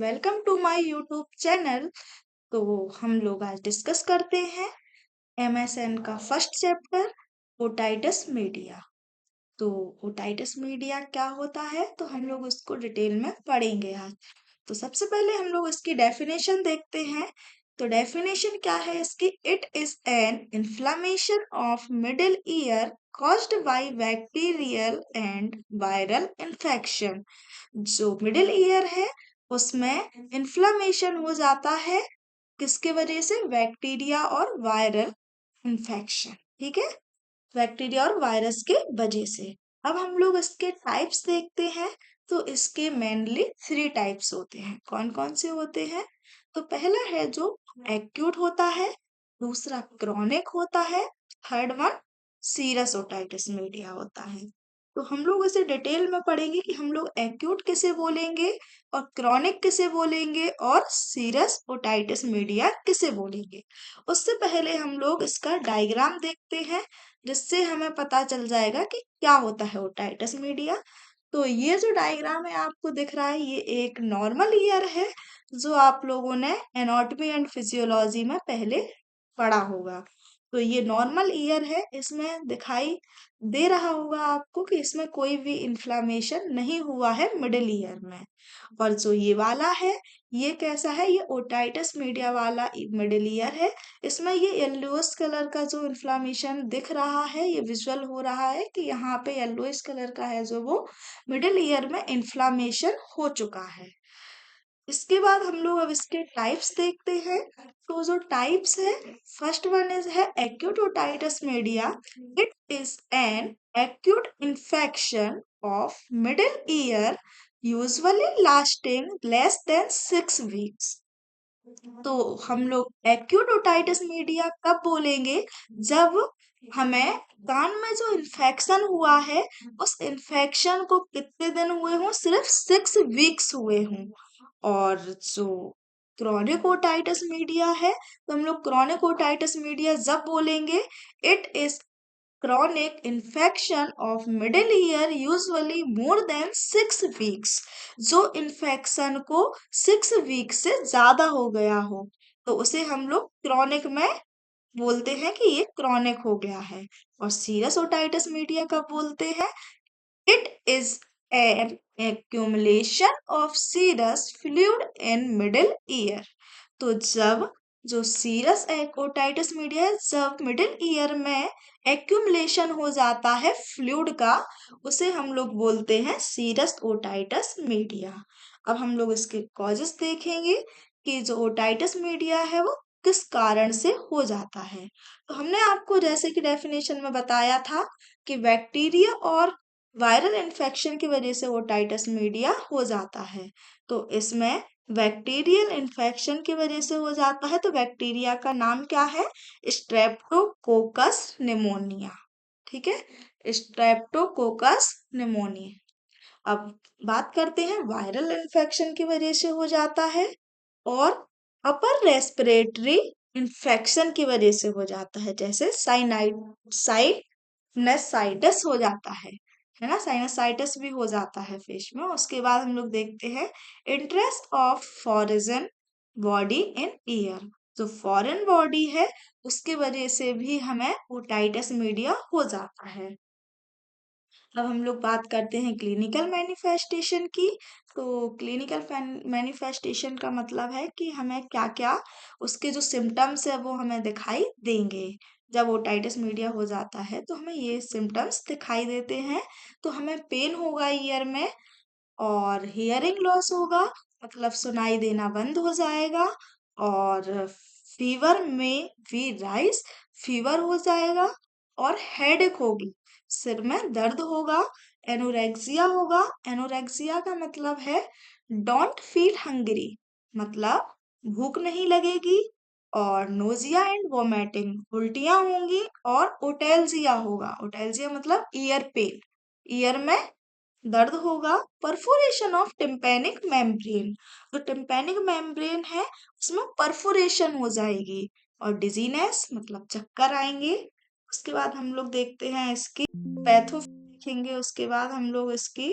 Welcome to my YouTube channel. तो हम लोग आज डिस्कस करते हैं एमएसएन का फर्स्ट चैप्टर ओटाइटस मीडिया। तो ओटाइटस मीडिया क्या होता है तो हम लोग उसको डिटेल में पढ़ेंगे आज। तो सबसे पहले हम लोग इसकी डेफिनेशन देखते हैं। तो डेफिनेशन क्या है इसकी? It is an inflammation of middle ear caused by bacterial and viral infection। जो मिडिल ईयर है उसमें इन्फ्लामेशन हो जाता है, किसके वजह से? बैक्टीरिया और वायरल इन्फेक्शन। ठीक है, बैक्टीरिया और वायरस के वजह से। अब हम लोग इसके टाइप्स देखते हैं। तो इसके मेनली 3 टाइप्स होते हैं। कौन कौन से होते हैं? तो पहला है जो एक्यूट होता है, दूसरा क्रॉनिक होता है, third one serous otitis media होता है। तो हम लोग इसे डिटेल में पढ़ेंगे कि हम लोग एक्यूट किसे बोलेंगे और क्रॉनिक किसे बोलेंगे और सीरस ओटाइटिस मीडिया किसे बोलेंगे। उससे पहले हम लोग इसका डायग्राम देखते हैं, जिससे हमें पता चल जाएगा कि क्या होता है ओटाइटिस मीडिया। तो ये जो डायग्राम है आपको दिख रहा है, ये एक नॉर्मल ईयर है जो आप लोगों ने एनाटॉमी एंड फिजियोलॉजी में पहले पढ़ा होगा। तो ये नॉर्मल ईयर है, इसमें दिखाई दे रहा होगा आपको कि इसमें कोई भी इन्फ्लामेशन नहीं हुआ है मिडिल ईयर में। और जो ये वाला है, ये कैसा है? ये ओटाइटिस मीडिया वाला मिडिल ईयर है। इसमें ये येलोइश कलर का जो इन्फ्लामेशन दिख रहा है, ये विजुअल हो रहा है कि यहाँ पे येलोइश कलर का है जो वो मिडिल ईयर में इन्फ्लामेशन हो चुका है। इसके बाद हम लोग अब इसके टाइप्स देखते हैं। तो जो टाइप्स है, फर्स्ट वन इज है acute otitis media. It is an acute infection of middle ear usually lasting less than 6 weeks. तो हम लोग एक्यूट ओटाइटिस मीडिया कब बोलेंगे? जब हमें कान में जो इन्फेक्शन हुआ है, उस इन्फेक्शन को कितने दिन हुए हों? सिर्फ 6 वीक्स हुए हों। और जो क्रॉनिक ओटाइटिस मीडिया है, तो हम लोग क्रॉनिक ओटाइटिस मीडिया जब बोलेंगे, it is chronic infection of middle ear usually more than 6 weeks। जो इन्फेक्शन को 6 वीक से ज्यादा हो गया हो, तो उसे हम लोग क्रॉनिक में बोलते हैं कि ये क्रॉनिक हो गया है। और सीरियस ओटाइटिस मीडिया कब बोलते हैं? It is an accumulation of serous fluid in middle ear। तो जब जो सीरस ओटाइटिस मीडिया है, जब मिडिल ईयर में एक्यूमुलेशन हो जाता है फ्लूइड का, उसे हम लोग बोलते हैं सीरस ओटाइटिस मीडिया। अब हम लोग इसके कॉजेस देखेंगे कि जो ओटाइटिस मीडिया है वो किस कारण से हो जाता है। तो हमने आपको जैसे कि डेफिनेशन में बताया था कि बैक्टीरिया और वायरल इन्फेक्शन की वजह से ओटाइटिस मीडिया हो जाता है। तो इसमें बैक्टीरियल इन्फेक्शन की वजह से हो जाता है। तो बैक्टीरिया का नाम क्या है? Streptococcus pneumonia. ठीक है, स्ट्रेप्टोकोकस निमोनिया। अब बात करते हैं वायरल इन्फेक्शन की वजह से हो जाता है और अपर रेस्पिरेटरी इन्फेक्शन की वजह से हो जाता है, जैसे साइनसाइटिस हो जाता है ना, साइनसाइटिस भी हो जाता है फेस में। उसके बाद हम लोग देखते हैं interest of foreign body in year. जो फॉरेन बॉडी है उसके वजह से भी हमें ओटाइटिस मीडिया हो जाता है। अब हम लोग बात करते हैं क्लिनिकल मैनिफेस्टेशन की। तो क्लिनिकल मैनिफेस्टेशन का मतलब है कि हमें क्या क्या उसके जो सिम्टम्स है वो हमें दिखाई देंगे। जब ओटाइटिस मीडिया हो जाता है तो हमें ये सिम्टम्स दिखाई देते हैं। तो हमें पेन होगा ईयर में, और हियरिंग लॉस होगा, मतलब सुनाई देना बंद हो जाएगा। और फीवर में भी राइज, फीवर हो जाएगा। और हेडेक होगी, सिर में दर्द होगा। एनोरेक्सिया होगा। एनोरेक्सिया का मतलब है डोंट फील हंग्री, मतलब भूख नहीं लगेगी। और नोजिया एंड वोमिटिंग, उल्टियां होंगी। और ओटेल्जिया होगा। ओटेल्जिया मतलब ईयर पेन, ईयर में दर्द होगा। परफोरेशन ऑफ टिम्पैनिक मेम्ब्रेन, जो टिम्पैनिक मेम्ब्रेन है उसमें परफोरेशन हो जाएगी। और डिजीनेस मतलब चक्कर आएंगे। उसके बाद हम लोग देखते हैं इसकी पैथो देखेंगे। उसके बाद हम लोग इसकी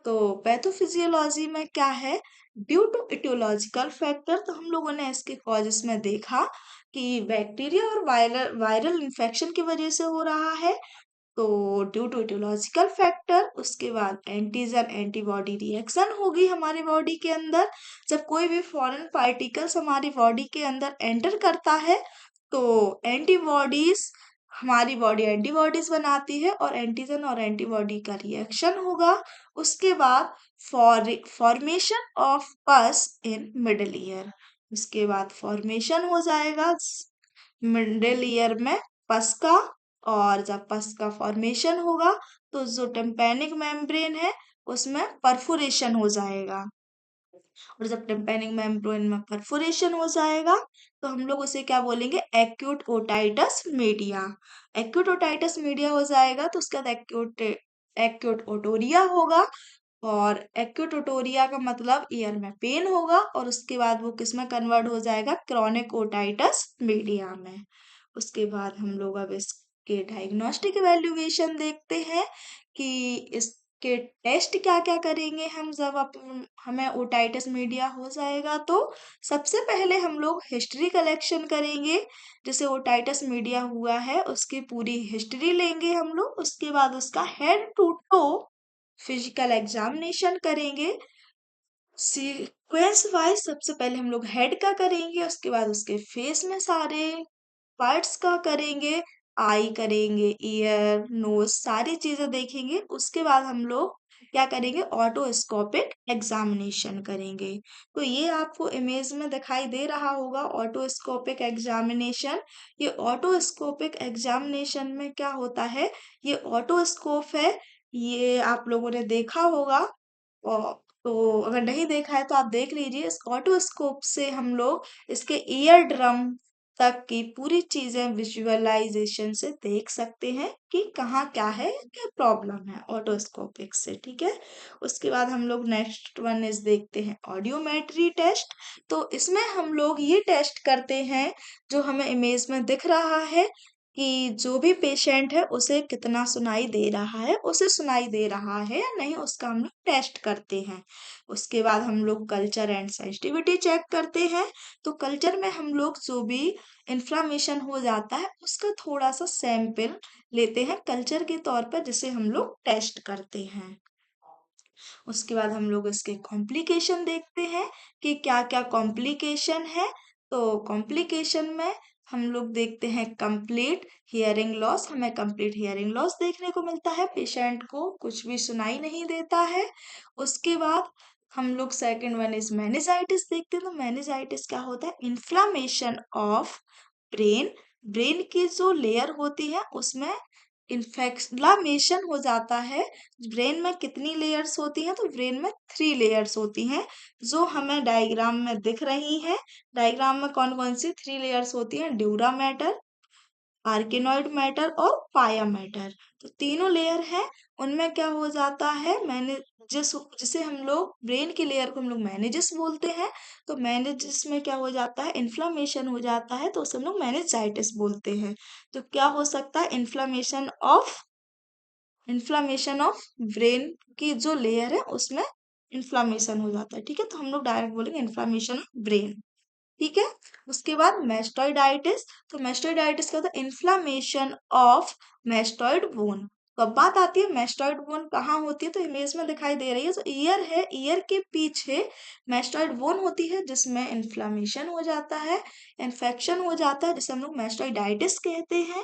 तो पैथोफिजियोलॉजी में क्या है, ड्यू टू इटियोलॉजिकल फैक्टर, तो हम लोगों ने इसके कॉजेस में देखा कि बैक्टीरिया और वायरल इन्फेक्शन की वजह से हो रहा है। तो ड्यू टू इटियोलॉजिकल फैक्टर, उसके बाद एंटीजन एंटीबॉडी रिएक्शन होगी हमारी बॉडी के अंदर। जब कोई भी फॉरेन पार्टिकल्स हमारी बॉडी के अंदर एंटर करता है तो एंटीबॉडीज, हमारी बॉडी एंटीबॉडीज बनाती है और एंटीजन और एंटीबॉडी का रिएक्शन होगा। उसके बाद फॉर्मेशन ऑफ पस इन मिडल ईयर, उसके बाद फॉर्मेशन हो जाएगा मिडल ईयर में पस का। और जब पस का फॉर्मेशन होगा तो जो टिम्पैनिक मेम्ब्रेन है उसमें परफोरेशन हो जाएगा। और जब टिम्पैनिक मेम्ब्रेन में परफोरेशन हो जाएगा तो हम लोग उसे क्या बोलेंगे, acute otitis media. Acute otitis media हो जाएगा तो उसके बाद एक्यूट ओटोरिया होगा। और एक्यूट ओटोरिया का मतलब ईयर में पेन होगा और उसके बाद वो किस में कन्वर्ट हो जाएगा, क्रॉनिक ओटाइटस मीडिया में। उसके बाद हम लोग अब इसके डायग्नोस्टिक इवैल्यूएशन देखते हैं कि इसके टेस्ट क्या क्या करेंगे हम जब हमें ओटाइटिस मीडिया हो जाएगा। तो सबसे पहले हम लोग हिस्ट्री कलेक्शन करेंगे, जैसे ओटाइटिस मीडिया हुआ है उसकी पूरी हिस्ट्री लेंगे हम लोग। उसके बाद उसका head to toe physical examination करेंगे। सीक्वेंस वाइज सबसे पहले हम लोग हेड का करेंगे, उसके बाद उसके फेस में सारे पार्ट्स का करेंगे, आई करेंगे, ईयर, नोज, सारी चीजें देखेंगे। उसके बाद हम लोग क्या करेंगे, ऑटोस्कोपिक एग्जामिनेशन करेंगे। तो ये आपको इमेज में दिखाई दे रहा होगा ऑटोस्कोपिक एग्जामिनेशन। ये ऑटोस्कोपिक एग्जामिनेशन में क्या होता है, ये ऑटोस्कोप है, ये आप लोगों ने देखा होगा। और तो अगर नहीं देखा है तो आप देख लीजिए, इस ऑटोस्कोप से हम लोग इसके ईयर ड्रम तक की पूरी चीजें विजुअलाइजेशन से देख सकते हैं कि कहाँ क्या है, क्या प्रॉब्लम है ऑटोस्कोपिक से, ठीक है। उसके बाद हम लोग नेक्स्ट वन इज देखते हैं ऑडियोमेट्री टेस्ट। तो इसमें हम लोग ये टेस्ट करते हैं, जो हमें इमेज में दिख रहा है कि जो भी पेशेंट है उसे कितना सुनाई दे रहा है, उसे सुनाई दे रहा है या नहीं, उसका हम लोग टेस्ट करते हैं। उसके बाद हम लोग कल्चर एंड सेंसिटिविटी चेक करते हैं। तो कल्चर में हम लोग जो भी इंफ्लामेशन हो जाता है उसका थोड़ा सा सैंपल लेते हैं कल्चर के तौर पर, जिसे हम लोग टेस्ट करते हैं। उसके बाद हम लोग इसके कॉम्प्लिकेशन देखते हैं कि क्या क्या कॉम्प्लिकेशन है। तो कॉम्प्लिकेशन में हम लोग देखते हैं कंप्लीट हियरिंग लॉस, हमें कंप्लीट हियरिंग लॉस देखने को मिलता है, पेशेंट को कुछ भी सुनाई नहीं देता है। उसके बाद हम लोग सेकंड वन इज मेनिजाइटिस देखते हैं। तो मेनिजाइटिस क्या होता है, इन्फ्लामेशन ऑफ ब्रेन, ब्रेन की जो लेयर होती है उसमें इन्फ्लेमेशन हो जाता है। ब्रेन में कितनी लेयर्स होती हैं, तो ब्रेन में 3 लेयर्स होती हैं, जो हमें डायग्राम में दिख रही हैं। डायग्राम में कौन कौन सी 3 लेयर्स होती हैं, ड्यूरा मैटर, आर्किनॉइड मैटर और पाया मैटर। तो तीनों लेयर है, उनमें क्या हो जाता है, मैंने जिसे हम लोग ब्रेन की लेयर को हम लोग मैनेजिस बोलते हैं। तो मैनेजिस में क्या हो जाता है, इन्फ्लामेशन हो जाता है, तो उसे हम लोग मैनेजाइटिस बोलते हैं। तो क्या हो सकता है, इन्फ्लामेशन ऑफ ब्रेन की जो लेयर है उसमें इन्फ्लामेशन हो जाता है, ठीक है। तो हम लोग डायरेक्ट बोलेंगे इन्फ्लामेशन ऑफ ब्रेन, ठीक है। उसके बाद मेस्टोइडाइटिस। तो मेस्टोइडाइटिस का होता है इन्फ्लामेशन ऑफ मेस्टोइड बोन। तो अब बात आती है मेस्टोइड बोन कहाँ होती है, तो इमेज में दिखाई दे रही है, तो ईयर है, ईयर के पीछे मेस्टोइड बोन होती है जिसमें इन्फ्लामेशन हो जाता है, इन्फेक्शन हो जाता है, जिसे हम लोग मेस्टोइडाइटिस कहते हैं।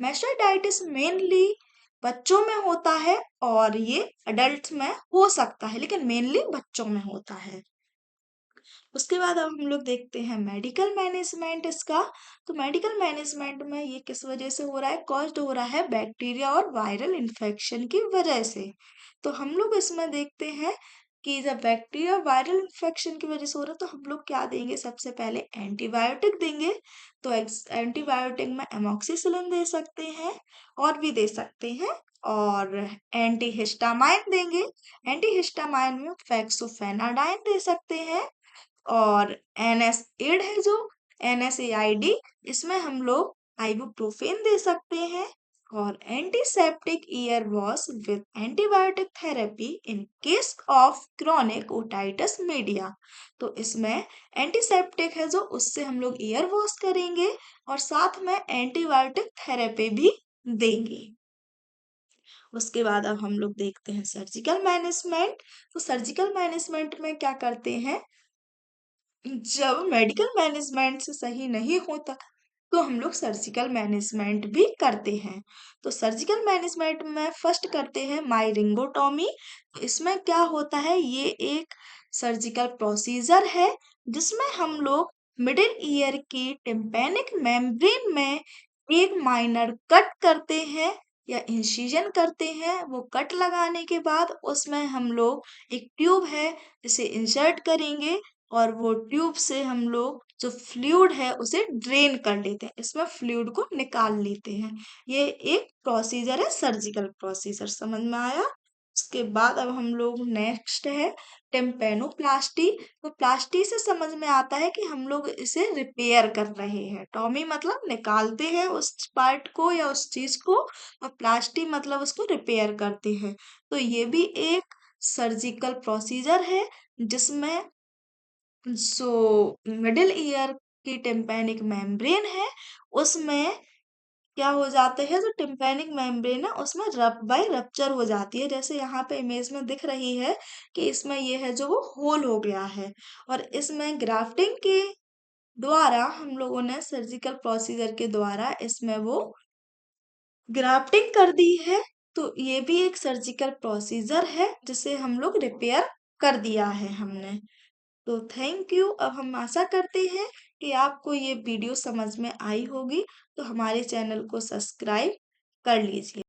मेस्टोइडाइटिस मेनली बच्चों में होता है और ये अडल्ट में हो सकता है, लेकिन मेनली बच्चों में होता है। उसके बाद अब हम लोग देखते हैं मेडिकल मैनेजमेंट इसका। तो मेडिकल मैनेजमेंट में ये किस वजह से हो रहा है, कॉज्ड हो रहा है बैक्टीरिया और वायरल इन्फेक्शन की वजह से। तो हम लोग इसमें देखते हैं कि जब बैक्टीरिया वायरल इन्फेक्शन की वजह से हो रहा है तो हम लोग क्या देंगे, सबसे पहले एंटीबायोटिक देंगे। तो एंटीबायोटिक में एमोक्सिसिलिन दे सकते हैं और भी दे सकते हैं, और एंटीहिस्टामाइन देंगे। एंटीहिस्टामाइन में फेक्सोफेनाडाइन दे सकते हैं। और एनएसएड है जो NSAID, इसमें हम लोग आइबुप्रोफेन दे सकते हैं। और antiseptic year wash with antibiotic therapy in case of chronic otitis media. तो इसमें एंटीसेप्टिक है जो उससे हम लोग ईयर वॉश करेंगे और साथ में एंटीबायोटिक थेरेपी भी देंगे। उसके बाद अब हम लोग देखते हैं सर्जिकल मैनेजमेंट। तो सर्जिकल मैनेजमेंट में क्या करते हैं, जब मेडिकल मैनेजमेंट से सही नहीं होता तो हम लोग सर्जिकल मैनेजमेंट भी करते हैं। तो सर्जिकल मैनेजमेंट में फर्स्ट करते हैं मायरिंगोटॉमी। इसमें क्या होता है, ये एक सर्जिकल प्रोसीजर है जिसमें हम लोग मिडिल ईयर की टिम्पैनिक मेम्ब्रेन में एक माइनर कट करते हैं या इंसिजन करते हैं। वो कट लगाने के बाद उसमें हम लोग एक ट्यूब है इसे इंसर्ट करेंगे और वो ट्यूब से हम लोग जो फ्लूइड है उसे ड्रेन कर लेते हैं, इसमें फ्लूइड को निकाल लेते हैं। ये एक प्रोसीजर है, सर्जिकल प्रोसीजर। समझ में आया? उसके बाद अब हम लोग नेक्स्ट है टेम्पेनोप्लास्टी। तो प्लास्टी से समझ में आता है कि हम लोग इसे रिपेयर कर रहे हैं। टॉमी मतलब निकालते हैं उस पार्ट को या उस चीज को, और प्लास्टी मतलब उसको रिपेयर करते हैं। तो ये भी एक सर्जिकल प्रोसीजर है जिसमें जो मिडिल ईयर की टिम्पैनिक मेम्ब्रेन है उसमें क्या हो जाते हैं, जो टिम्पैनिक मेम्ब्रेन है उसमें रब बाय रप्चर हो जाती है। जैसे यहाँ पे इमेज में दिख रही है कि इसमें ये है जो वो होल हो गया है, और इसमें ग्राफ्टिंग के द्वारा हम लोगों ने सर्जिकल प्रोसीजर के द्वारा इसमें वो ग्राफ्टिंग कर दी है। तो ये भी एक सर्जिकल प्रोसीजर है जिसे हम लोग रिपेयर कर दिया है हमने। तो थैंक यू। अब हम आशा करते हैं कि आपको ये वीडियो समझ में आई होगी। तो हमारे चैनल को सब्सक्राइब कर लीजिए।